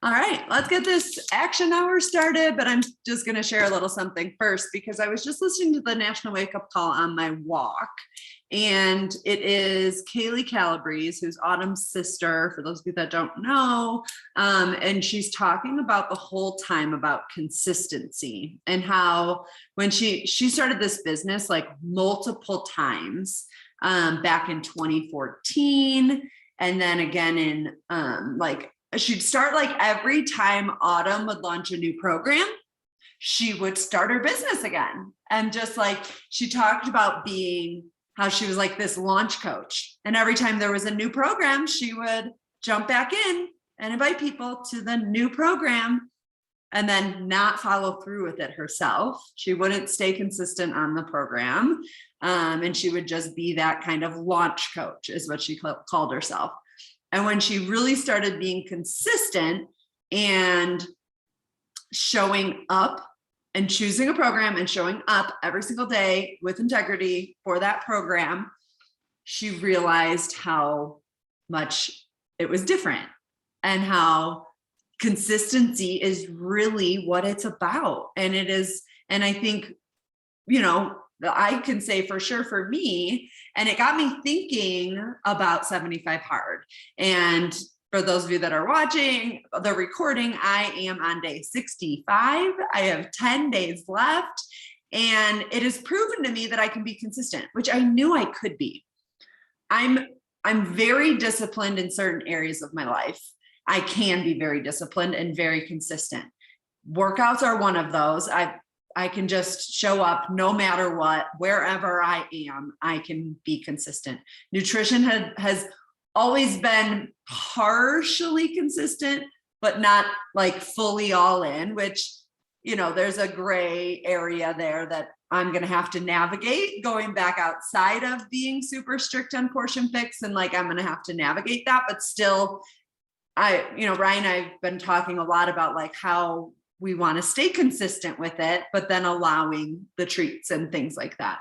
All right, let's get this action hour started, but I'm just going to share a little something first because I was just listening to the National Wake Up Call on my walk, and it is Kaylee Calabrese, who's Autumn's sister, for those of you that don't know, and she's talking about the whole time about consistency and how when she started this business like multiple times back in 2014, and then again in she'd start like every time Autumn would launch a new program, she would start her business again. And just like she talked about being how she was like this launch coach. And every time there was a new program, she would jump back in and invite people to the new program and then not follow through with it herself. She wouldn't stay consistent on the program. And she would just be that kind of launch coach is what she called herself. And when she really started being consistent and showing up and choosing a program and showing up every single day with integrity for that program, she realized how much it was different and how consistency is really what it's about. And it is, and I think, I can say for sure for me, and it got me thinking about 75 Hard. And for those of you that are watching the recording, I am on day 65. I have 10 days left, and it has proven to me that I can be consistent, which I knew I could be. I'm very disciplined in certain areas of my life. I can be very disciplined and very consistent. Workouts are one of those. I can just show up no matter what, wherever I am, I can be consistent. Nutrition has always been partially consistent, but not like fully all in, which, there's a gray area there that I'm going to have to navigate going back outside of being super strict on Portion Fix. And I'm going to have to navigate that, but still Ryan, I've been talking a lot about how we want to stay consistent with it, but then allowing the treats and things like that,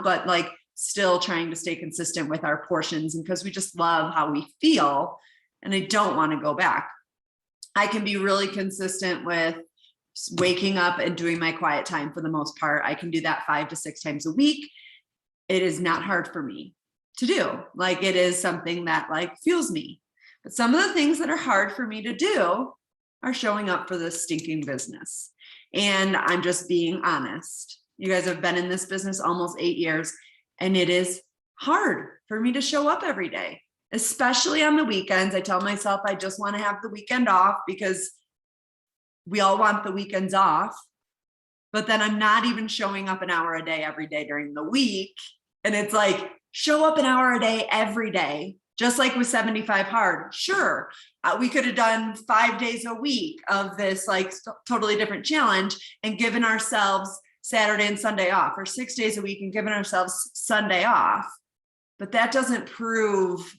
but still trying to stay consistent with our portions, and because we just love how we feel and I don't want to go back. I can be really consistent with waking up and doing my quiet time for the most part. I can do that 5 to 6 times a week. It is not hard for me to do. It is something that fuels me. But some of the things that are hard for me to do are showing up for this stinking business. And I'm just being honest. You guys have been in this business almost 8 years, and it is hard for me to show up every day, especially on the weekends. I tell myself I just want to have the weekend off because we all want the weekends off, but then I'm not even showing up an hour a day every day during the week. And it's show up an hour a day every day. Just like with 75 Hard, sure, we could have done 5 days a week of this totally different challenge and given ourselves Saturday and Sunday off, or 6 days a week and given ourselves Sunday off. But that doesn't prove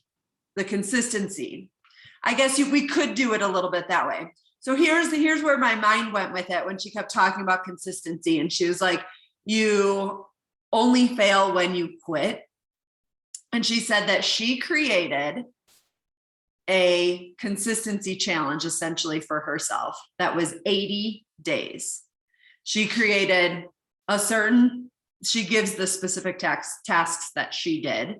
the consistency. I guess we could do it a little bit that way. So here's where my mind went with it when she kept talking about consistency. And she was like, you only fail when you quit. And she said that she created a consistency challenge essentially for herself that was 80 days. She created she gives the specific tasks that she did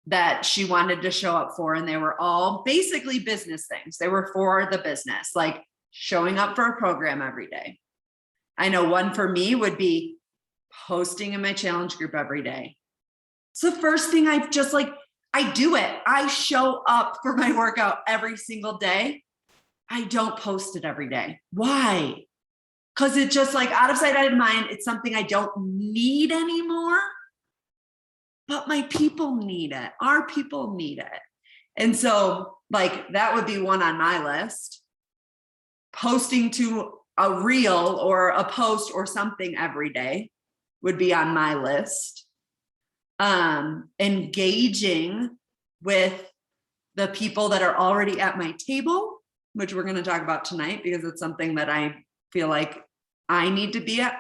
that she wanted to show up for. And they were all basically business things. They were for the business, like showing up for a program every day. I know one for me would be posting in my challenge group every day. So the first thing I do it. I show up for my workout every single day. I don't post it every day. Why? Because it's just out of sight, out of mind. It's something I don't need anymore, but my people need it. Our people need it. And so that would be one on my list. Posting to a reel or a post or something every day would be on my list. Engaging with the people that are already at my table, which we're going to talk about tonight because it's something that I feel like I need to be at.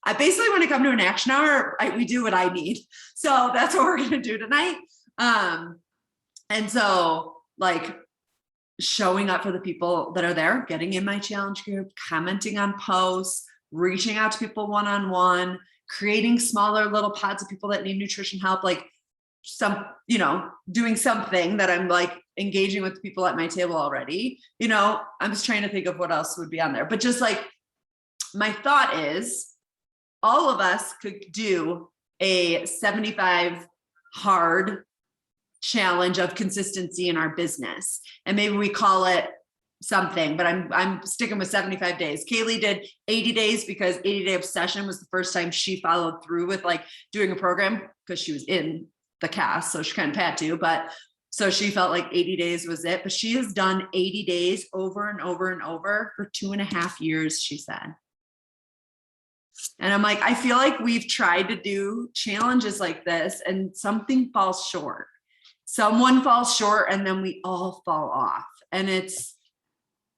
I basically, when I come to an action hour, we do what I need. So that's what we're going to do tonight. And so showing up for the people that are there, getting in my challenge group, commenting on posts, reaching out to people one-on-one, creating smaller little pods of people that need nutrition help, like some, you know, doing something that I'm like engaging with people at my table already. You know, I'm just trying to think of what else would be on there, but just like, my thought is all of us could do a 75 hard challenge of consistency in our business. And maybe we call it something, but I'm sticking with 75 days. Kaylee did 80 days because 80 Day Obsession was the first time she followed through with like doing a program, because she was in the cast. So she kind of had to, but so she felt like 80 days was it, but she has done 80 days over and over and over for 2.5 years, she said. And I'm like, I feel like we've tried to do challenges like this and something falls short. Someone falls short and then we all fall off. And it's,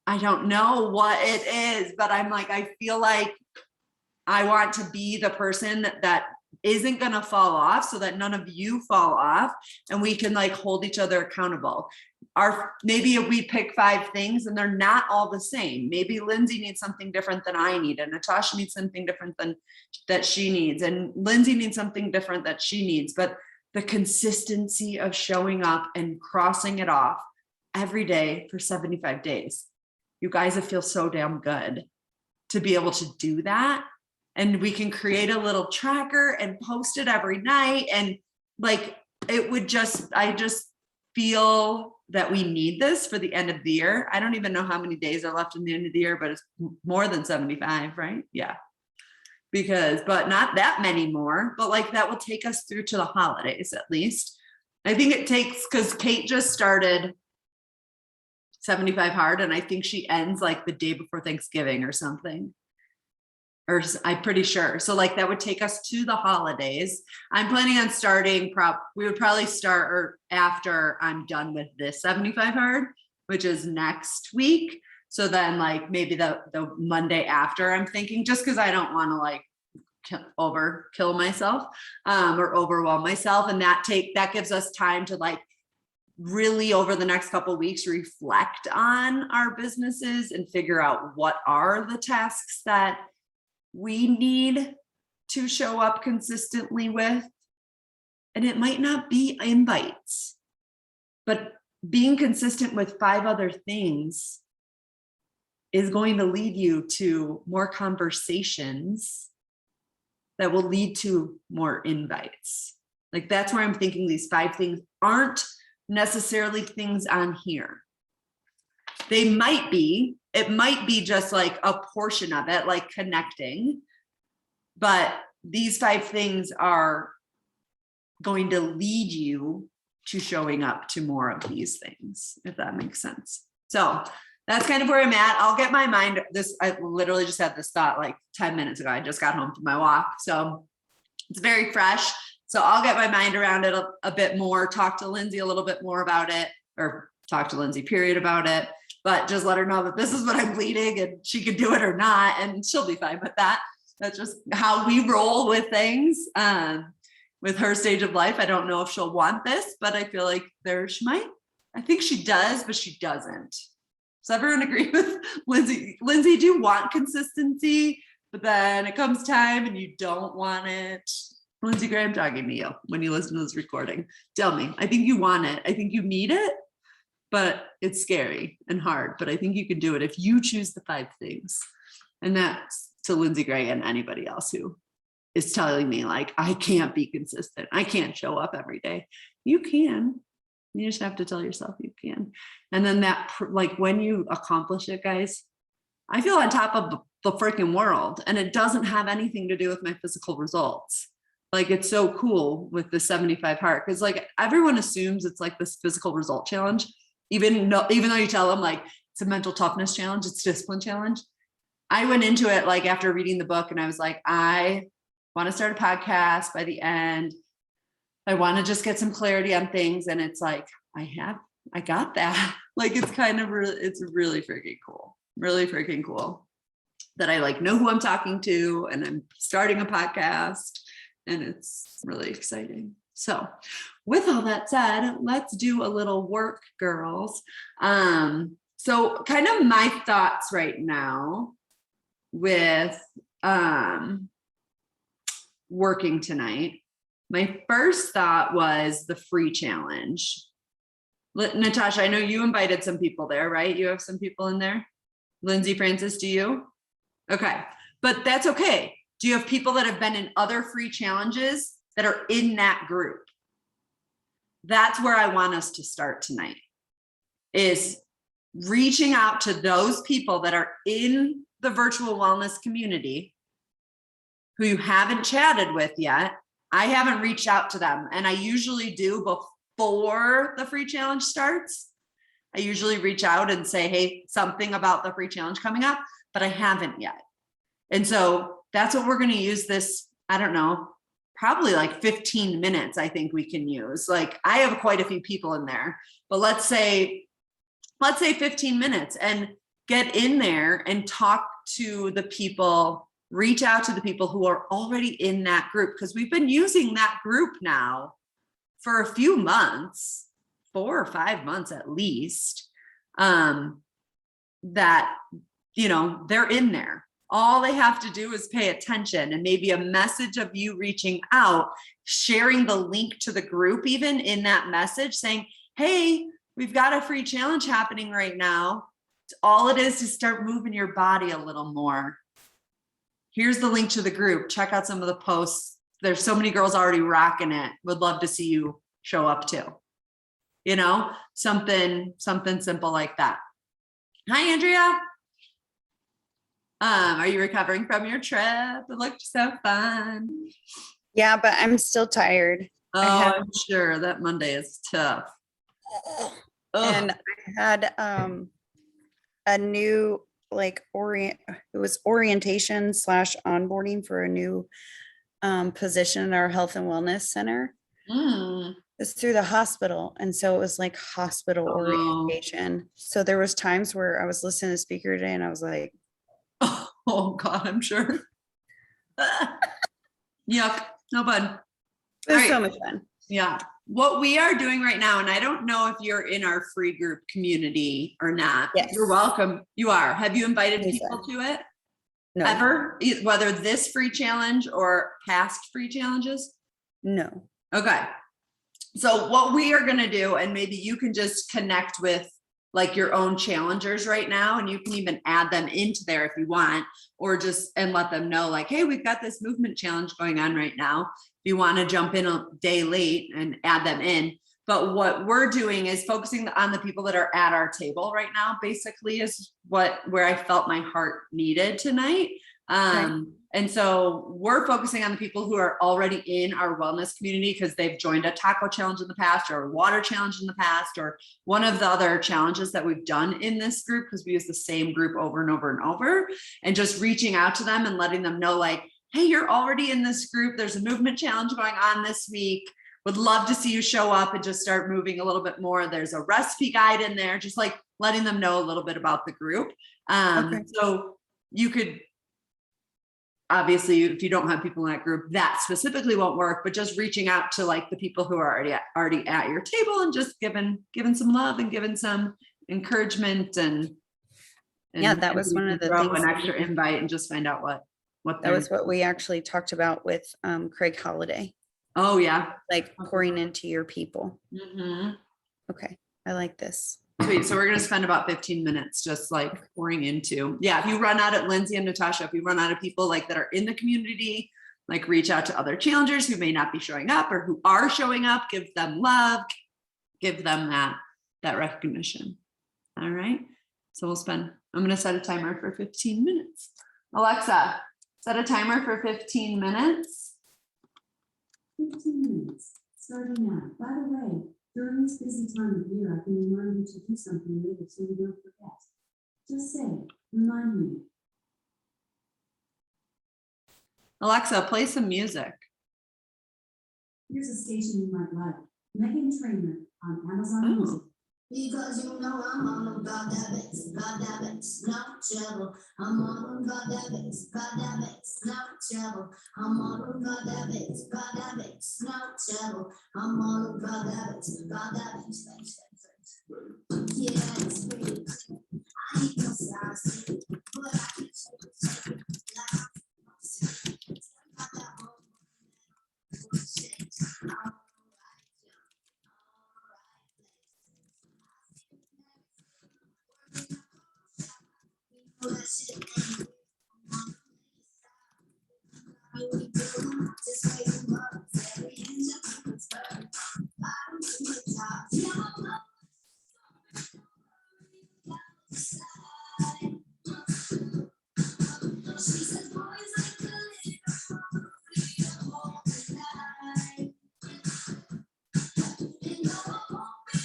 I don't know what it is, but I'm like, I feel like I want to be the person that isn't going to fall off so that none of you fall off and we can like hold each other accountable. Maybe if we pick 5 things and they're not all the same, maybe Lindsay needs something different than I need, and Natasha needs something different than that she needs, and Lindsay needs something different that she needs. But the consistency of showing up and crossing it off every day for 75 days, you guys, it feels so damn good to be able to do that. And we can create a little tracker and post it every night. And like, it would just, I just feel that we need this for the end of the year. I don't even know how many days are left in the end of the year, but it's more than 75, right? Yeah. But not that many more, but like that will take us through to the holidays at least. I think it takes, because Kate just started 75 hard, and I think she ends like the day before Thanksgiving or something. Or I'm pretty sure. So like that would take us to the holidays. I'm planning on starting we would probably start or after I'm done with this 75 hard, which is next week. So then like maybe the Monday after, I'm thinking, just because I don't want to like overkill myself or overwhelm myself. And that gives us time to like really over the next couple of weeks reflect on our businesses and figure out what are the tasks that we need to show up consistently with. And it might not be invites, but being consistent with 5 other things is going to lead you to more conversations that will lead to more invites. Like that's where I'm thinking these 5 things aren't necessarily things on here. They might be, it might be just like a portion of it, like connecting, but these 5 things are going to lead you to showing up to more of these things, if that makes sense. So that's kind of where I'm at. I'll get my mind, I literally just had this thought like 10 minutes ago. I just got home from my walk. So it's very fresh. So I'll get my mind around it a bit more, talk to Lindsay a little bit more about it, or talk to Lindsay period about it, but just let her know that this is what I'm bleeding and she can do it or not. And she'll be fine with that. That's just how we roll with things. With her stage of life, I don't know if she'll want this, but I feel like she might. I think she does, but she doesn't. Does everyone agree with Lindsay? Lindsay, do you want consistency, but then it comes time and you don't want it? Lindsay Gray, I'm talking to you when you listen to this recording. Tell me, I think you want it. I think you need it, but it's scary and hard, but I think you can do it if you choose the 5 things. And that's to Lindsay Gray and anybody else who is telling me like, I can't be consistent. I can't show up every day. You can. You just have to tell yourself you can. And then that, like when you accomplish it, guys, I feel on top of the freaking world, and it doesn't have anything to do with my physical results. Like it's so cool with the 75 hard, because like everyone assumes it's like this physical result challenge, even though you tell them like it's a mental toughness challenge, it's a discipline challenge. I went into it like after reading the book and I was like, I want to start a podcast by the end. I want to just get some clarity on things. And it's like, I got that. Like, it's kind of really, it's really freaking cool. Really freaking cool that I like know who I'm talking to, and I'm starting a podcast, and it's really exciting. So with all that said, let's do a little work, girls. So kind of my thoughts right now with working tonight. My first thought was the free challenge. Natasha, I know you invited some people there, right? You have some people in there. Lindsay, Francis, do you? Okay, but that's okay. Do you have people that have been in other free challenges that are in that group? That's where I want us to start tonight, is reaching out to those people that are in the virtual wellness community who you haven't chatted with yet. I haven't reached out to them, and I usually do before the free challenge starts. I usually reach out and say, hey, something about the free challenge coming up, but I haven't yet. And so that's what we're going to use this, I don't know, probably like 15 minutes. I think we can use, like, I have quite a few people in there, but let's say 15 minutes, and get in there and talk to the people, reach out to the people who are already in that group, because we've been using that group now for a few months, 4 or 5 months at least, that, you know, they're in there. All they have to do is pay attention, and maybe a message of you reaching out, sharing the link to the group, even in that message, saying, hey, we've got a free challenge happening right now. All it is to start moving your body a little more. Here's the link to the group. Check out some of the posts. There's so many girls already rocking it. Would love to see you show up too. You know, something simple like that. Hi, Andrea. Are you recovering from your trip? It looked so fun. Yeah, but I'm still tired. I'm sure that Monday is tough. And I had a new it was orientation / onboarding for a new position in our health and wellness center. It's through the hospital, and so it was like hospital orientation. So there was times where I was listening to the speaker today and I was like, oh God, I'm sure. Yuck, no fun. It was so much fun. Yeah. What we are doing right now, and I don't know if you're in our free group community or not. Yes. You're welcome. You are. Have you invited people to it? No. Ever? Whether this free challenge or past free challenges? No. Okay. So what we are going to do, and maybe you can just connect with like your own challengers right now, and you can even add them into there if you want, or just, and let them know like, hey, we've got this movement challenge going on right now. If you want to jump in a day late and add them in. But what we're doing is focusing on the people that are at our table right now, basically, is where I felt my heart needed tonight. And so we're focusing on the people who are already in our wellness community because they've joined a taco challenge in the past, or a water challenge in the past, or one of the other challenges that we've done in this group, because we use the same group over and over and over, and just reaching out to them and letting them know like, hey, you're already in this group. There's a movement challenge going on this week. Would love to see you show up and just start moving a little bit more. There's a recipe guide in there, just like letting them know a little bit about the group. So you could, obviously, if you don't have people in that group, that specifically won't work, but just reaching out to like the people who are already at your table and just giving some love and giving some encouragement and yeah, that was one of the things. An extra invite and just find out what that was what we actually talked about with Craig Holiday. Oh yeah, like pouring into your people. Mm-hmm. Okay, I like this. Sweet. So we're going to spend about 15 minutes just like pouring into, yeah, if you run out of, Lindsay and Natasha, if you run out of people like that are in the community, like reach out to other challengers who may not be showing up or who are showing up, give them love, give them that recognition. All right. So I'm going to set a timer for 15 minutes. Alexa, set a timer for 15 minutes. 15 minutes, starting now. By the way, during this busy time of year, I can remind you to do something later so you don't forget. Just say, remind me. Alexa, play some music. Here's a station you might like. Meghan Trainor on Amazon Music. Because you know I'm on them, got that bass, no trouble. I'm on them, got that bass, no trouble. I'm all about that bass, no trouble. I'm all about that bass, yeah, it's great. I ain't no size, but I can shake it like I'm got that whole shit. All right, know that shit ain't really do. Just wait and look. Every inch of it's burned. Bottom to the top. Yeah, I'm up. She says, boys like the little all the night. And no, I won't be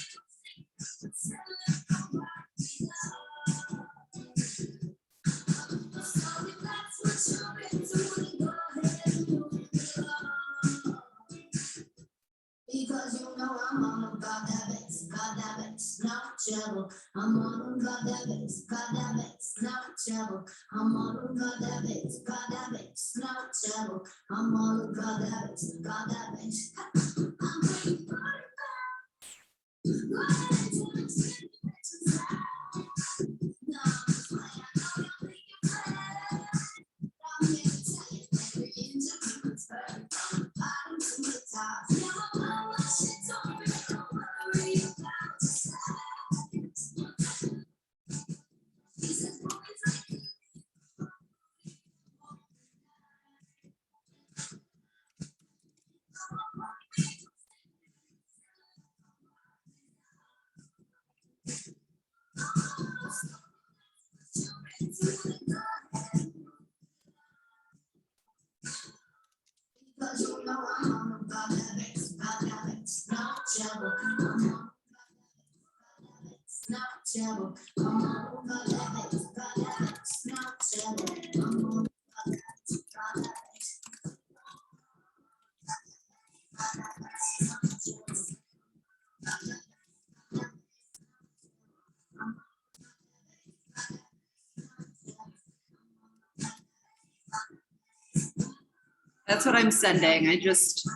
so if that's what you're into, go ahead and move it along. Because you know I'm all about that bass, no trouble. I'm all about that bass, no trouble. I'm all about that bass, no trouble. I'm all about that bass. I'm waiting for it back. Go ahead and do it, spin the bitches out. No, I'm just playing, I know you'll think you're bad. I'm here to tell you, every inch of you is perfect. From the bottom to the top. Yeah, I'm all that shit, don't worry about the size. He says, boys like because you know I'm all about that bass, no trouble. I'm all about that bass, no trouble. I'm all about that bass, no trouble. I'm all about that bass. That's what I'm sending. I just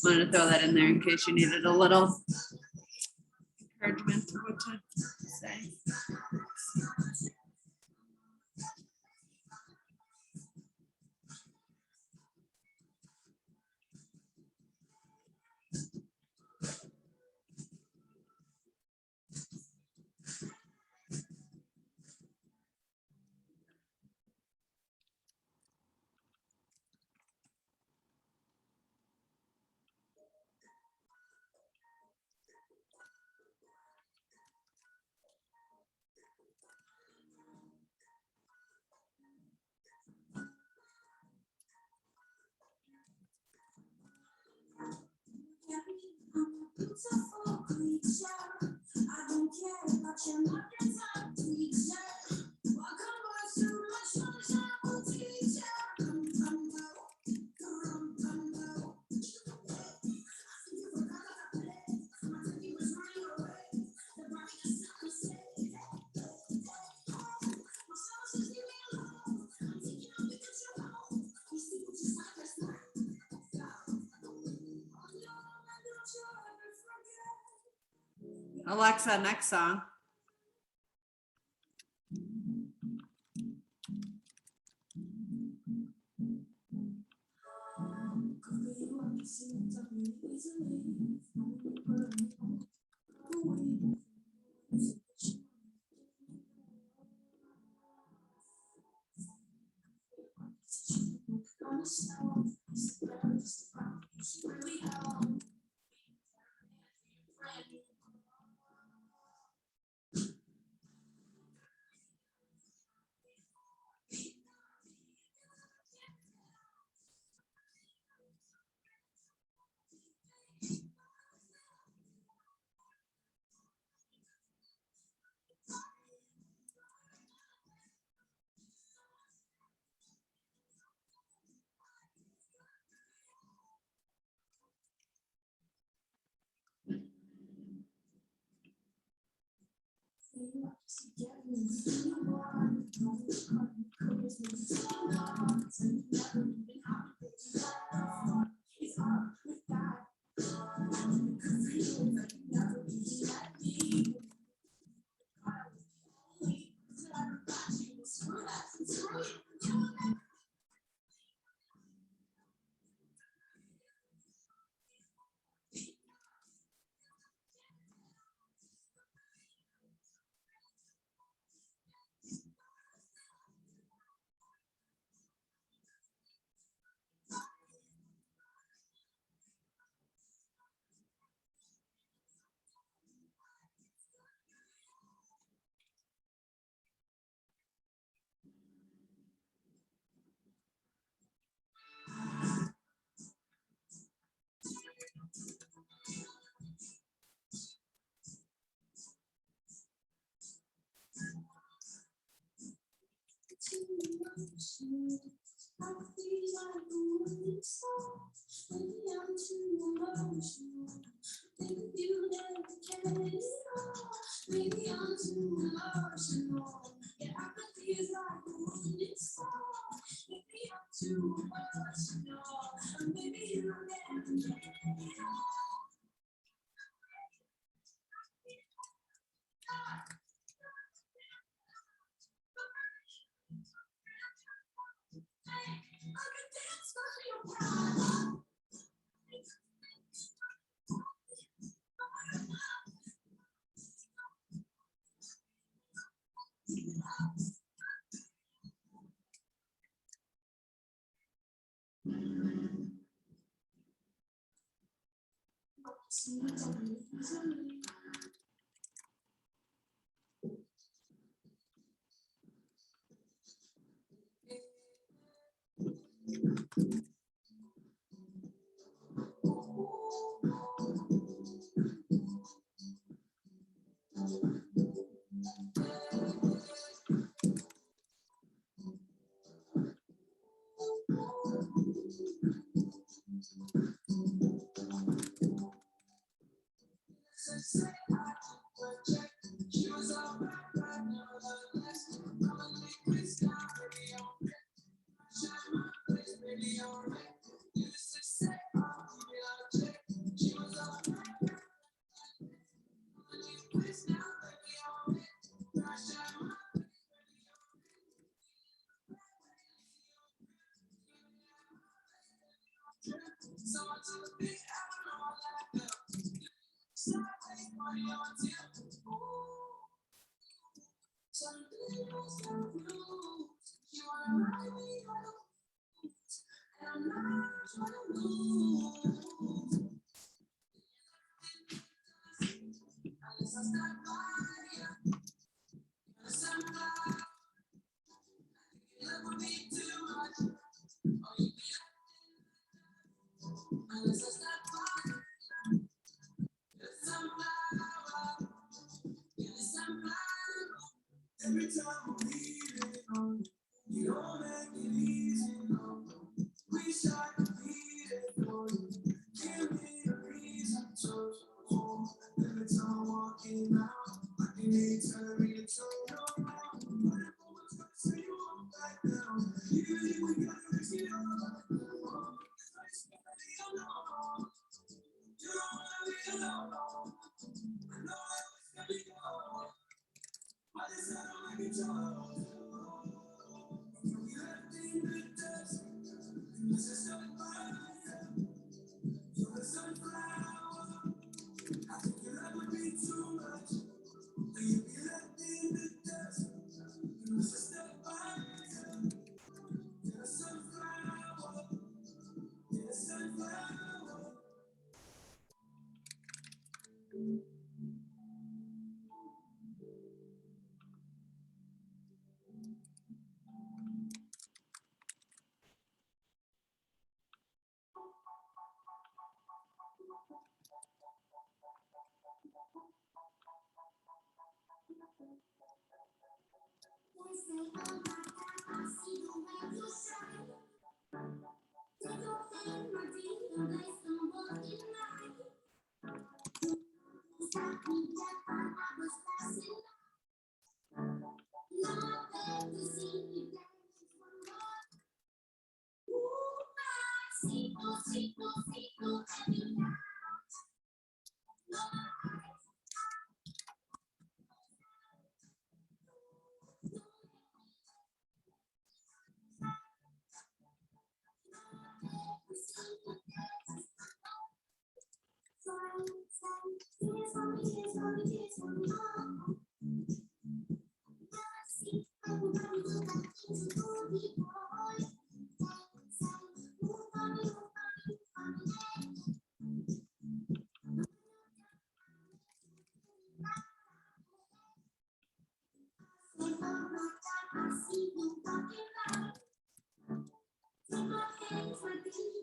wanted to throw that in there in case you needed a little encouragement of what to say. Beautiful creature. I don't care about your market creature. Welcome too much sunshine will teach ya. Come now, come now. I think you forgot about it. My turkey was running away. The burning is not the same. My soul says leave me alone. I'm taking you because you're home. These people just like us now. Alexa, next song. Maybe I'm too emotional. Yeah, I could feel like a wounded soul. Maybe I'm too emotional. Or maybe you never get it all. I could dance for your pride. Every time we leave it on, you don't make it easy, no. Wish I could be there for you. Give me a reason to hold. Every time walking out, I can need to read it to you. But if I was gonna say you won't back down, even if we got to see all of it, it's like you know, you don't wanna be alone. I know I was gonna go. I just said I'm like a child. We left in the dust. This is not fire. You're a sunflower. I think your love would be too much. But you be left in the dust. This is not fire. You're a sunflower. You're a sunflower. They say, oh my God, I see the way you shine. Take off and my dream, they stumble in night. Stop me, that I was passing.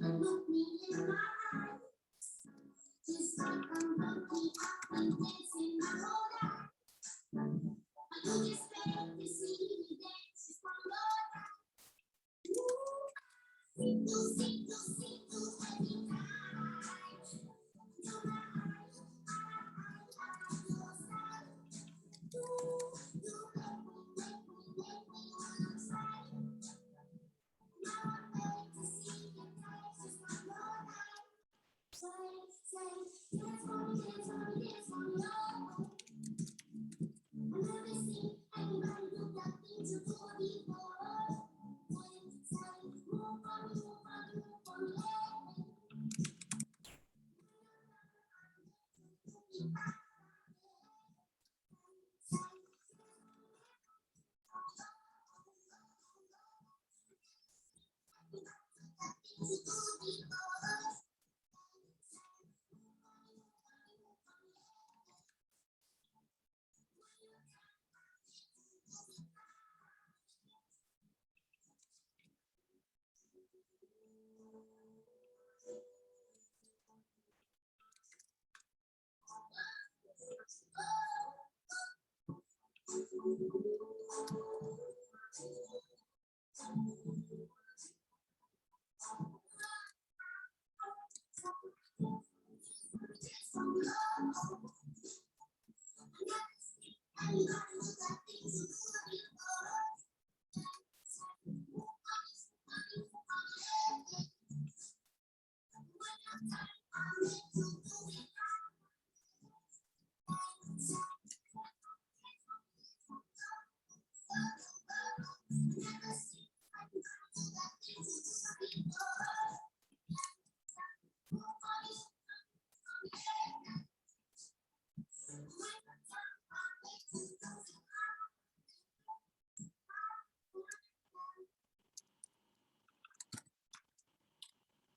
Look me in my eyes. Just like a monkey, I've been dancing my whole life. You just expect to see me dance from your life. You see every time. You're my eyes, your side. You make me wanna try. Now I'm ready to see you dance from your life. Say, dance for me, dance for me, dance for me, oh. I've never seen anybody do that thing to do before. Say, move for me, move for me, move for me, oh.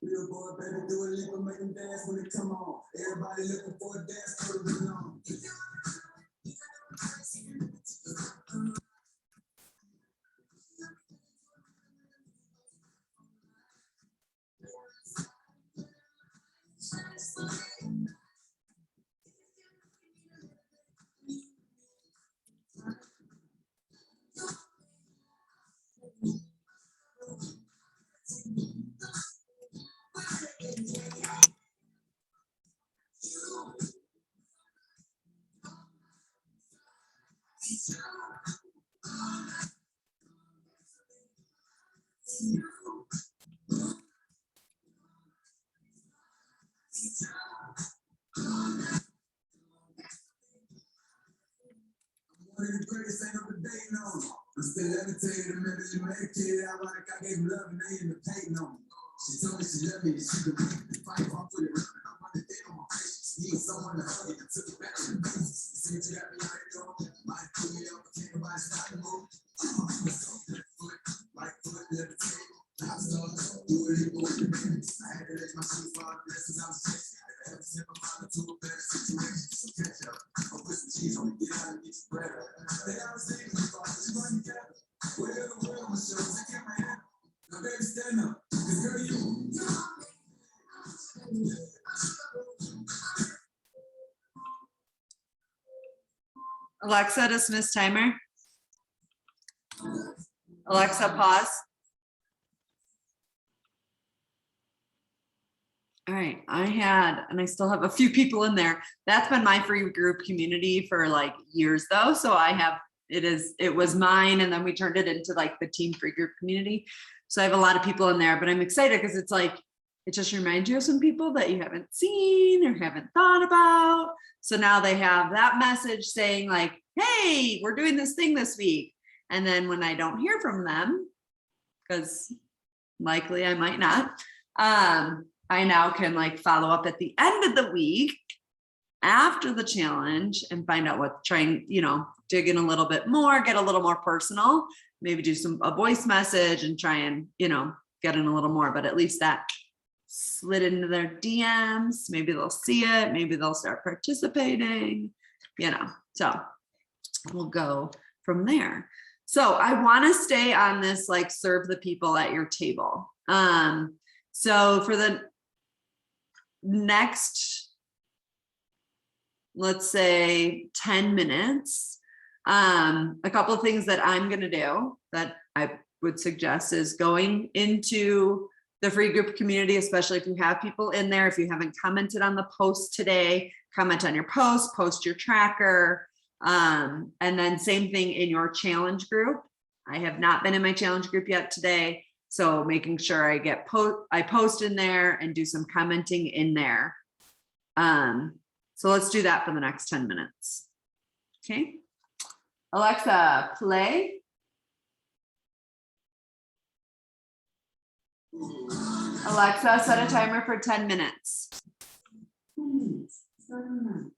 Real boy, baby, do a lick and make them dance when it come on. Everybody looking for a dance to be on. One of the greatest ain't no debating on me. I'm still levitating, remember you made it out like I gave love and they imitating on me. She told me she loved me and she could make the fight off with it. I wanted to on my face. Need someone to hug it. I took it back to the base. You see what you got me out here doing? Might put me up, but can't nobody stop the move. Let's go, left foot, right foot, levitate. Top stars, do it equal with the minutes. I had to let my shoes fall since I was 6. I had to sip my mother to a better situation. So catch up. I'll put some cheese on it, get out and get your bread up. They always say we thought you run together. Whatever the world was shows, I kept my hand. Now baby, stand up. Cause girl, you. Alexa, dismiss timer. Alexa, pause. All right, and I still have a few people in there. That's been my free group community for like years though. So it was mine, and then we turned it into like the team free group community. So I have a lot of people in there, but I'm excited because it's like, it just reminds you of some people that you haven't seen or haven't thought about. So now they have that message saying like, hey, we're doing this thing this week. And then when I don't hear from them, because likely I might not, I now can like follow up at the end of the week after the challenge and find out what, trying, dig in a little bit more, get a little more personal, maybe do a voice message and try and, get in a little more, but at least that slid into their DMs. Maybe they'll see it. Maybe they'll start participating, so we'll go from there. So I want to stay on this, like, serve the people at your table. So for the next, let's say 10 minutes, a couple of things that I'm going to do that I would suggest is going into the free group community, especially if you have people in there. If you haven't commented on the post today, comment on your post your tracker. And then same thing in your challenge group. I have not been in my challenge group yet today. So making sure I post in there and do some commenting in there. So let's do that for the next 10 minutes. Okay. Alexa, play. Alexa, set a timer for 10 minutes. 10 minutes. Starting now.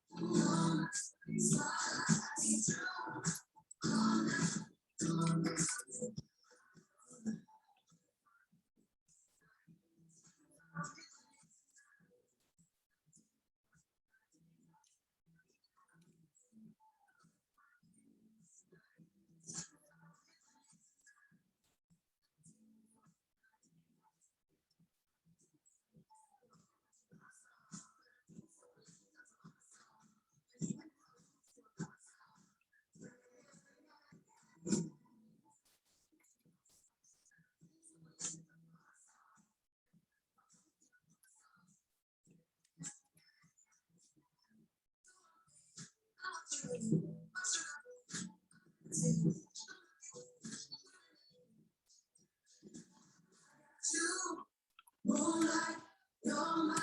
Moonlight, you're my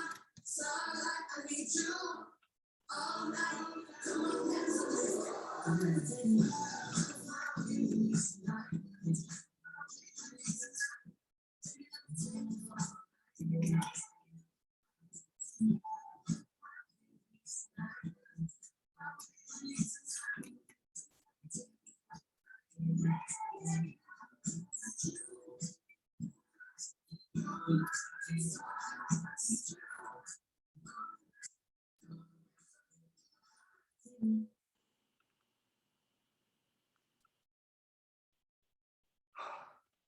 starlight. I need you all night. Come on, dance with me.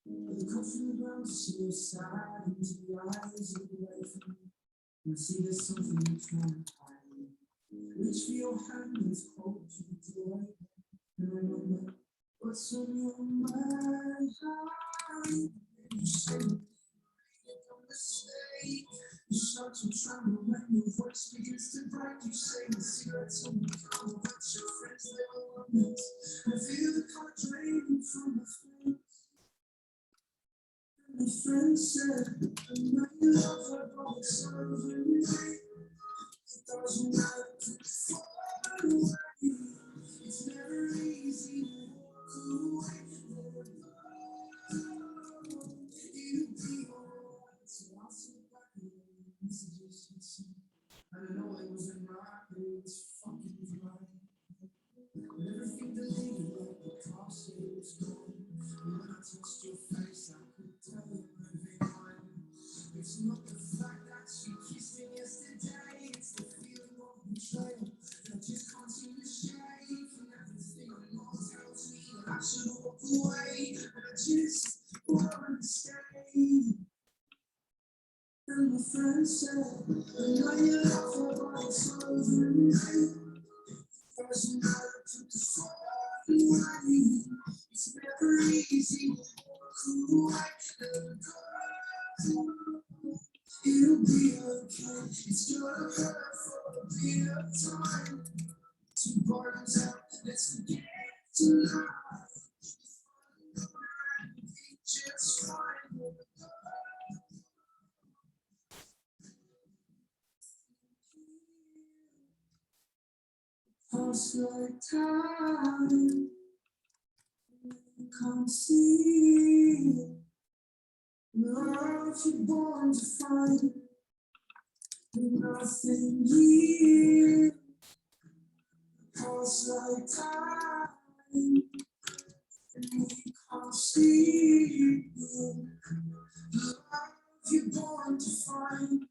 The coffee runs to your side into the eyes of the way from me. I see there's something you're trying to hide. Reach for your hand, let's hold you today. And remember what's on your mind. You say, you start to tremble when your voice begins to break. You say the cigarettes on the counter, but your friends, they all want it. I feel the color draining from my face. My friend said, I know you love her, but it's over me. It doesn't matter to fall away. It's never easy to walk away. You'll be alright. So I'll sit back and messages you sent. I don't know it wasn't right, but it was fucking right. Never think that leaving like the car said it was gone. When I touched your face, I could tell you moving on. It's not the fact that you kissed me yesterday, it's the feeling of betrayal that just can't seem to shake. And everything on your tells me that I should walk away, but I just want to stay. And my friend said, I know you love her, but it's over me. Doesn't matter to the fall away. It's never easy to walk away. It'll be okay. It's gonna hurt for a bit of time. Two bottoms out, let's forget tonight. Just fine. Past like time, can't see. Love you're born to find, nothing here. Cause like time, and we can't see you. Love you're born to find.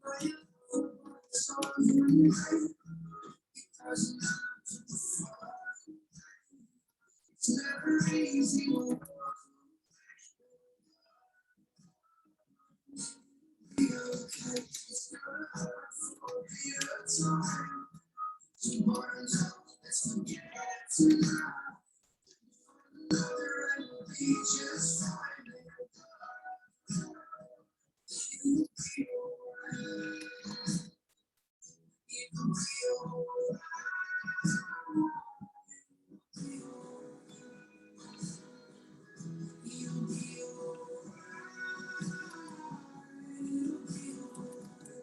But you know what's on your mind. Because it's never easy. Be okay. It's not hard for the time. Tomorrow, let's forget tonight. Another and we'll be just fine. You'll be alright. You'll be alright. You'll be alright. You'll be alright.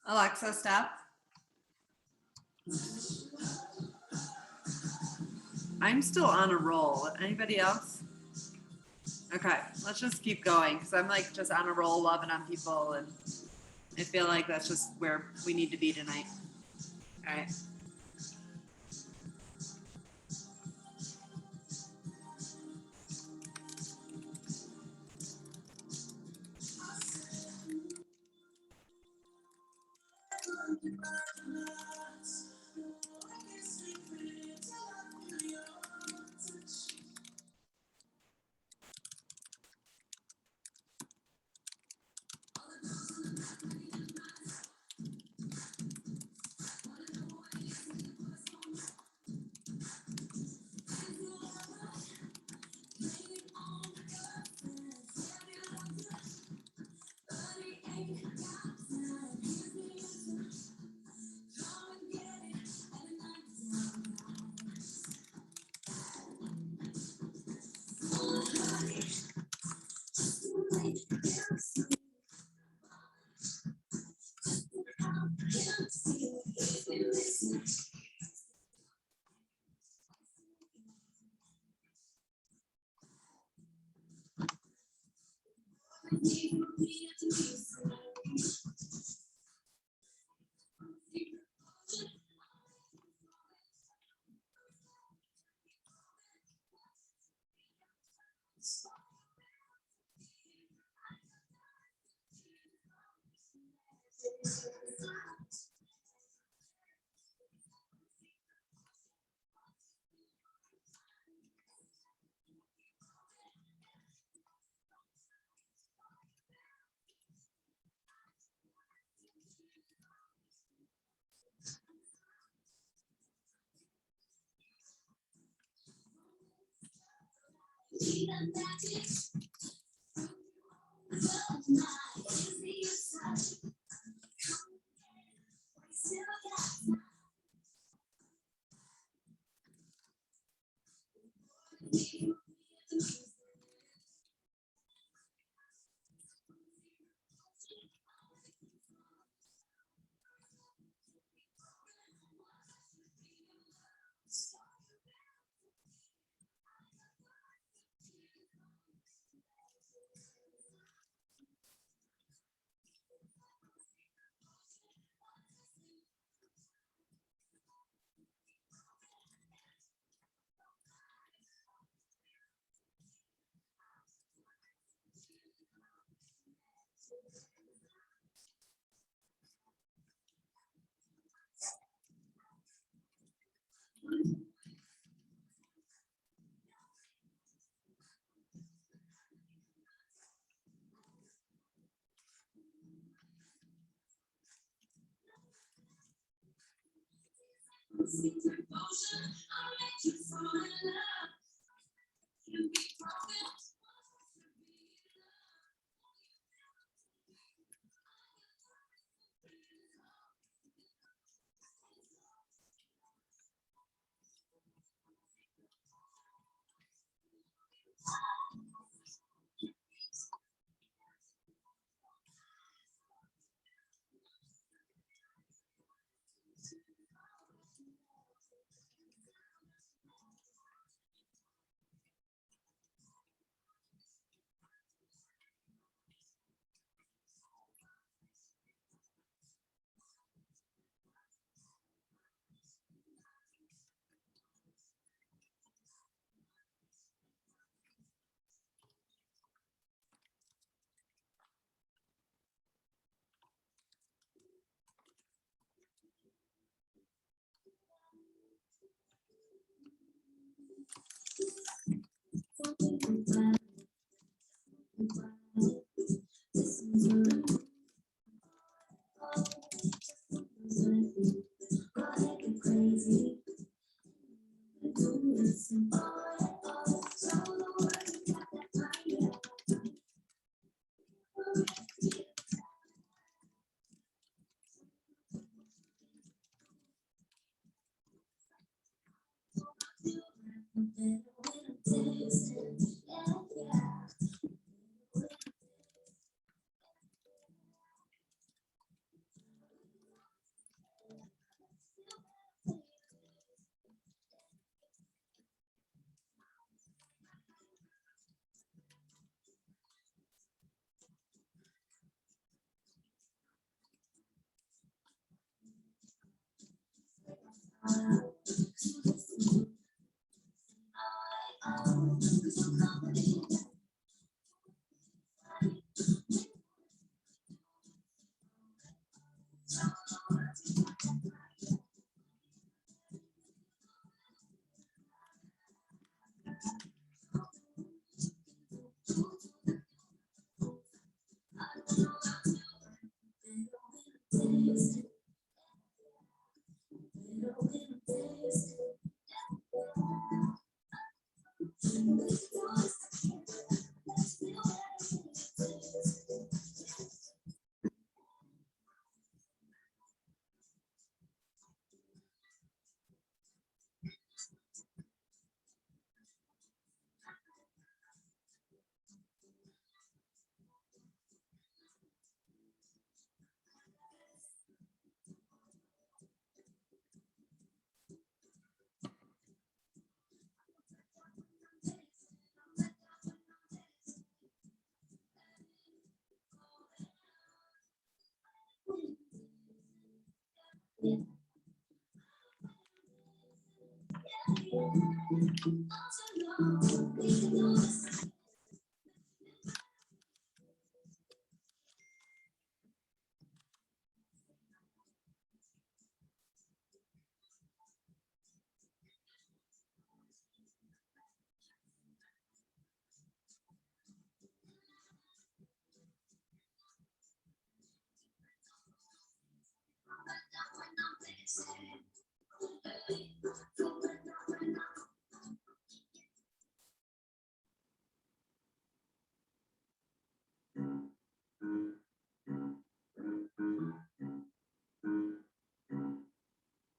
Alexa, stop. I'm still on a roll. Anybody else? Okay, let's just keep going because I'm like just on a roll, loving on people, and I feel like that's just where we need to be tonight. All right.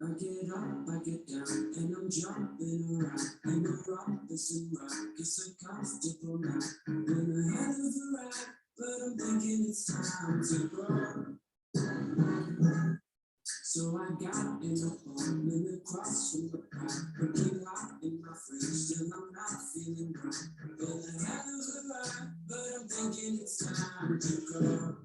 I get up, I get down, and I'm jumping around. And the rock is a rock, it's so comfortable now. Been a hell of a ride, but I'm thinking it's time to go. So I got in the home and across from the back, working hot in my fridge, still I'm not feeling right. Been a hell of a ride, but I'm thinking it's time to go.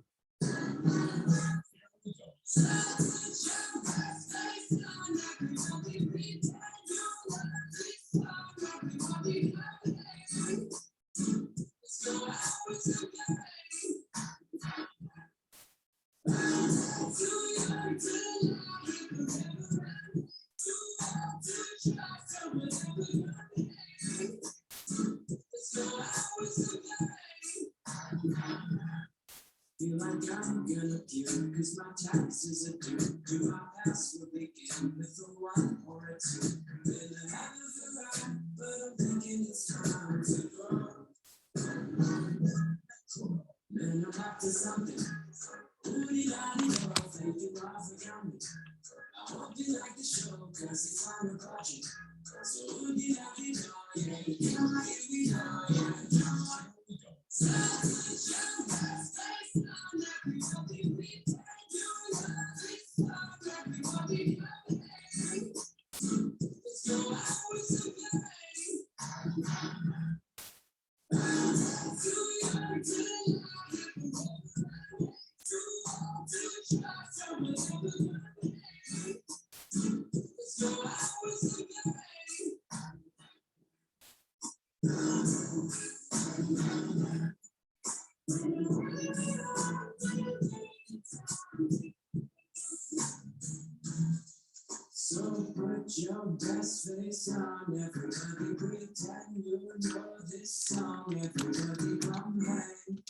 Feel like I'm gonna puke, cause my taxes are due. Do my best will begin with a 1 or a 2. Been a hell of a ride, but I'm thinking it's time to go. Man, I'm up to something. Ooh-dee-da-dee-do, thank you all for coming. I hope you like the show, cause it's on the budget. So ooh-dee-da-dee-do, yeah, here we go, yeah, come on. So put your best face on, everybody pretend you know this song, everybody come hang.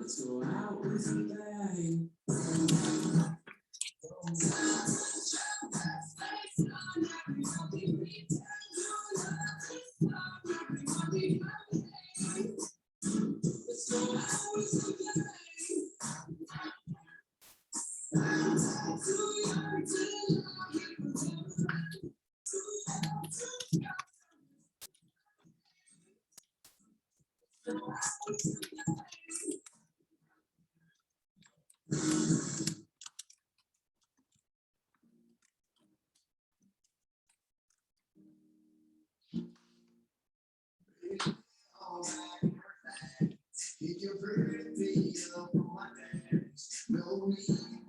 Let's go out with a bang. Let's go out with a bang. Get your pretty up on my dance. No need,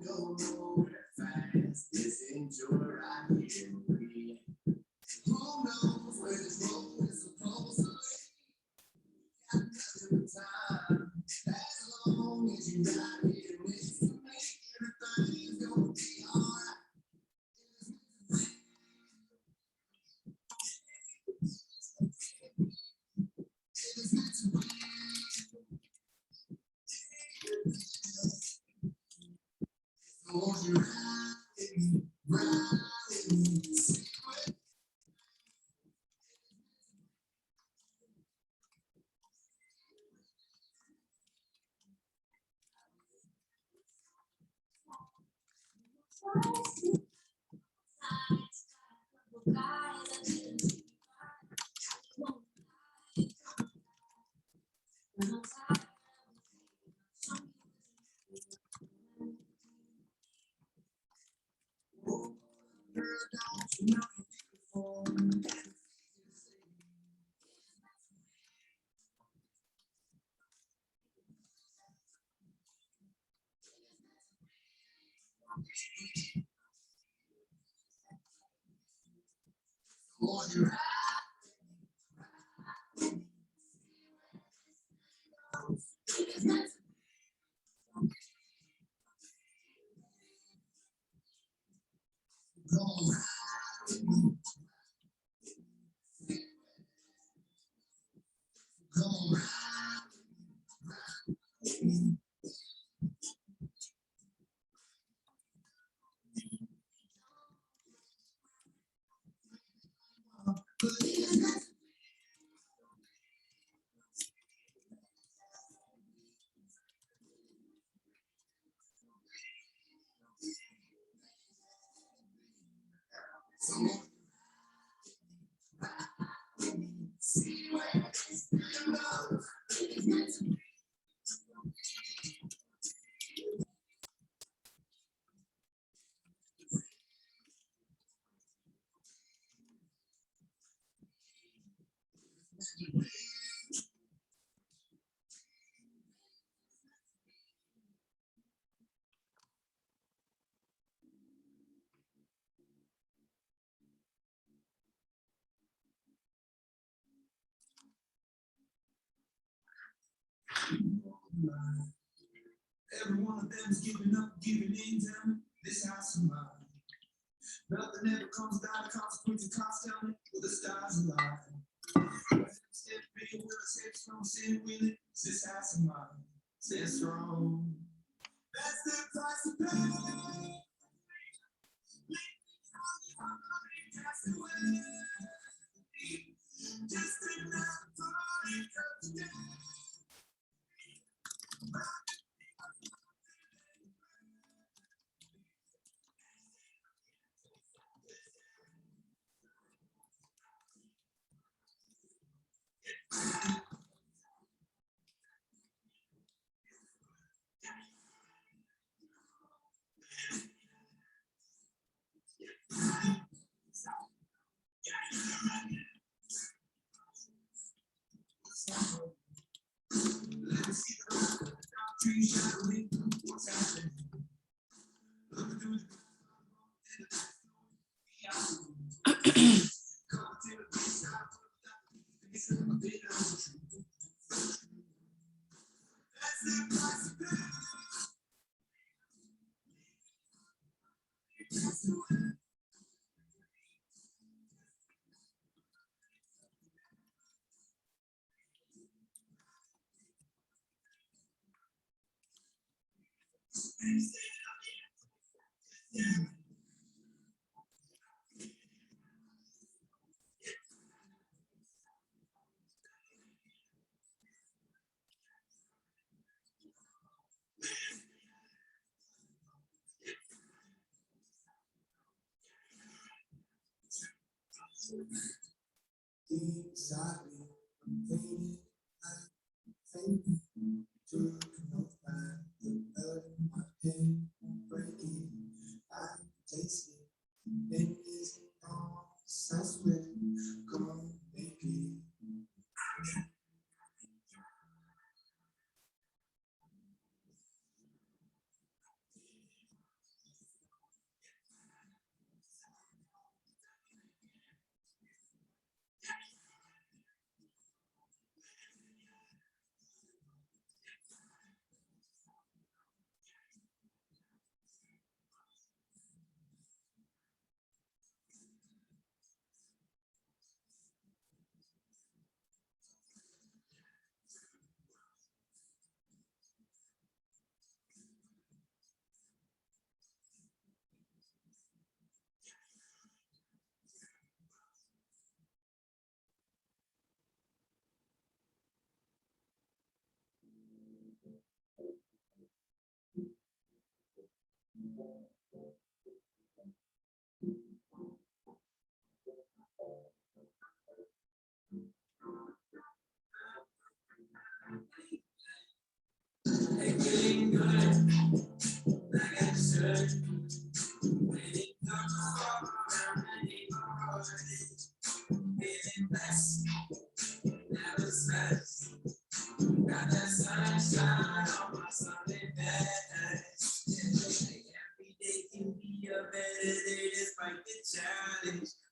no nowhere fast. Just enjoy right here with me. Who knows where this road is supposed to lead? Got nothing but time. As long as you're not here next to me, everything's gonna be alright. So won't you ride with me? Won't you ride? Go ride. Go ride. See where this goes. Every one of them is giving up, giving in, telling me this house is mine. Nothing ever comes down to consequence of cost, tell me where the stars align. Step big, will I step strong, stand willing, this house is mine. Stand strong. That's the price to pay. Pass away. Just another party of the day. Let me see the trees shining. What's happening? Looking through the Inside me, I'm fading, I'm fading. Took no time, the blood in my head breaking. I taste it, and it's all I swear, gonna make it.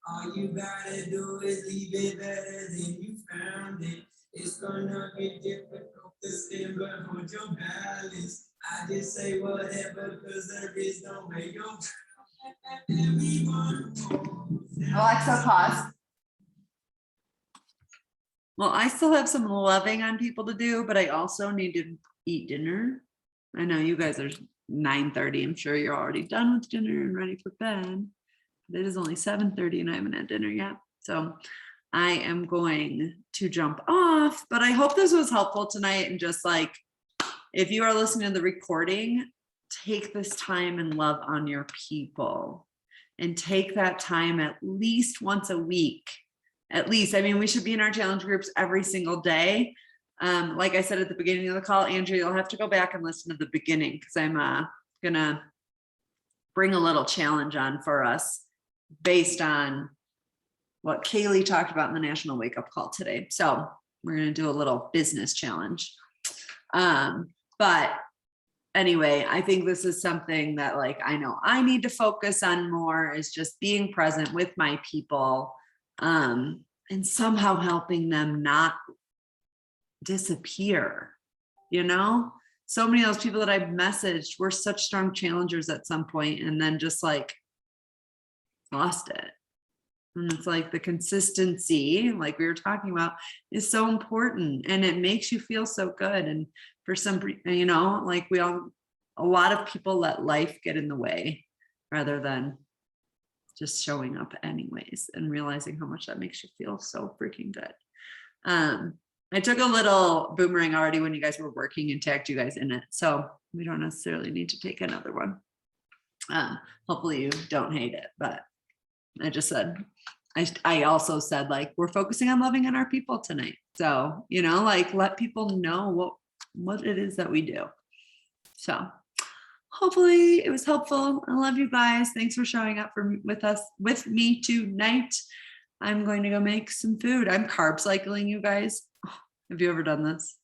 All you gotta do is leave it better than you found it. It's gonna be difficult to stand but hold your balance. I just say whatever, cause there is no way you're Alexa, pause. Well, I still have some loving on people to do, but I also need to eat dinner. I know you guys are 9:30. I'm sure you're already done with dinner and ready for bed. But it is only 7:30 and I haven't had dinner yet. So I am going to jump off, but I hope this was helpful tonight. And just like, if you are listening to the recording, take this time and love on your people and take that time at least once a week. At least, I mean, we should be in our challenge groups every single day. Like I said at the beginning of the call, Andrea, you'll have to go back and listen to the beginning because I'm gonna bring a little challenge on for us based on what Kaylee talked about in the National Wake Up Call today. So we're gonna do a little business challenge. But anyway, I think this is something that like I know I need to focus on more, is just being present with my people, and somehow helping them not disappear. You know, so many of those people that I've messaged were such strong challengers at some point and then just like lost it. And it's like the consistency, like we were talking about, is so important and it makes you feel so good. And for some, you know, like a lot of people let life get in the way rather than just showing up anyways and realizing how much that makes you feel so freaking good. I took a little boomerang already when you guys were working and tagged you guys in it. So we don't necessarily need to take another one. Hopefully you don't hate it, but I just said, I also said like, we're focusing on loving on our people tonight. So, you know, like let people know what it is that we do. So hopefully it was helpful. I love you guys. Thanks for showing up with me tonight. I'm going to go make some food. I'm carb cycling, you guys. Have you ever done this?